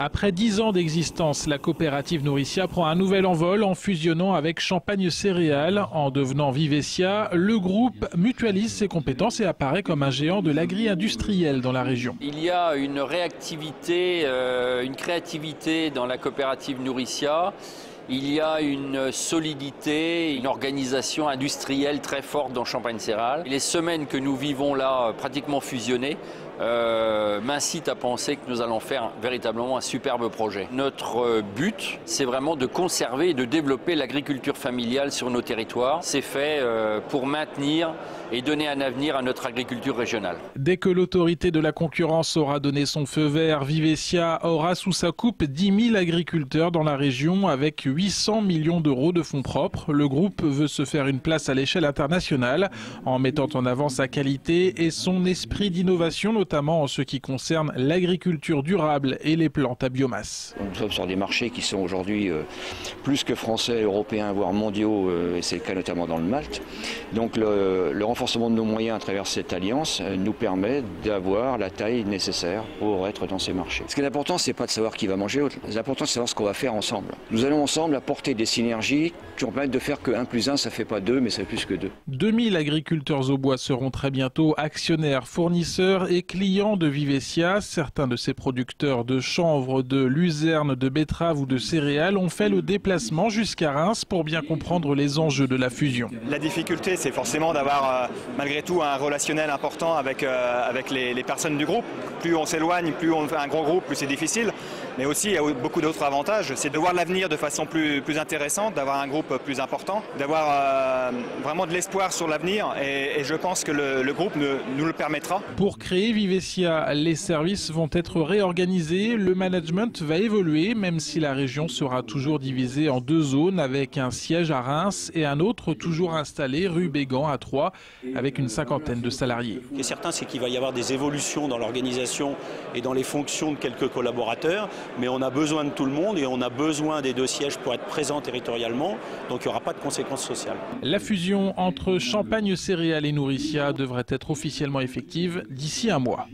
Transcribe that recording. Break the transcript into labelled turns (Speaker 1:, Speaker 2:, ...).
Speaker 1: Après 10 ans d'existence, la coopérative Nourricia prend un nouvel envol en fusionnant avec Champagne Céréales. En devenant Vivessia, le groupe mutualise ses compétences et apparaît comme un géant de l'agri-industriel dans la région.
Speaker 2: Il y a une réactivité, une créativité dans la coopérative Nourricia. Il y a une solidité, une organisation industrielle très forte dans Champagne Céréales. Les semaines que nous vivons là, pratiquement fusionnées, m'incitent à penser que nous allons faire véritablement un superbe projet. Notre but, c'est vraiment de conserver et de développer l'agriculture familiale sur nos territoires. C'est fait pour maintenir et donner un avenir à notre agriculture régionale.
Speaker 1: Dès que l'autorité de la concurrence aura donné son feu vert, Vivessia aura sous sa coupe 10 000 agriculteurs dans la région avec 800 millions d'euros de fonds propres. Le groupe veut se faire une place à l'échelle internationale en mettant en avant sa qualité et son esprit d'innovation, notamment en ce qui concerne l'agriculture durable et les plantes à biomasse.
Speaker 3: Nous sommes sur des marchés qui sont aujourd'hui plus que français, européens, voire mondiaux, et c'est le cas notamment dans le malt. Donc le renforcement de nos moyens à travers cette alliance nous permet d'avoir la taille nécessaire pour être dans ces marchés. Ce qui est important, c'est pas de savoir qui va manger l'autre, l'important c'est de savoir ce qu'on va faire ensemble. Nous allons ensemble apporter des synergies qui vont permettre de faire que 1 plus 1, ça fait pas 2, mais ça fait plus que 2.
Speaker 1: 2000 agriculteurs au bois seront très bientôt actionnaires, fournisseurs et clients de Vivessia. Certains de ces producteurs de chanvre, de luzerne, de betterave ou de céréales ont fait le déplacement jusqu'à Reims pour bien comprendre les enjeux de la fusion.
Speaker 4: La difficulté, c'est forcément d'avoir malgré tout un relationnel important avec les personnes du groupe. Plus on s'éloigne, plus on fait un gros groupe, plus c'est difficile. Mais aussi, il y a beaucoup d'autres avantages. C'est de voir l'avenir de façon plus intéressante, d'avoir un groupe plus important, d'avoir vraiment de l'espoir sur l'avenir. Et je pense que le groupe nous le permettra.
Speaker 1: Pour créer Vivessia, les services vont être réorganisés. Le management va évoluer, même si la région sera toujours divisée en 2 zones, avec un siège à Reims et un autre toujours installé rue Bégan à Troyes, avec une 50aine de salariés.
Speaker 5: Ce qui est certain, c'est qu'il va y avoir des évolutions dans l'organisation et dans les fonctions de quelques collaborateurs, mais on a besoin de tout le monde et on a besoin des 2 sièges pour être présents territorialement, donc il n'y aura pas de conséquences sociales.
Speaker 1: La fusion entre Champagne Céréales et Nourricia devrait être officiellement effective d'ici un mois.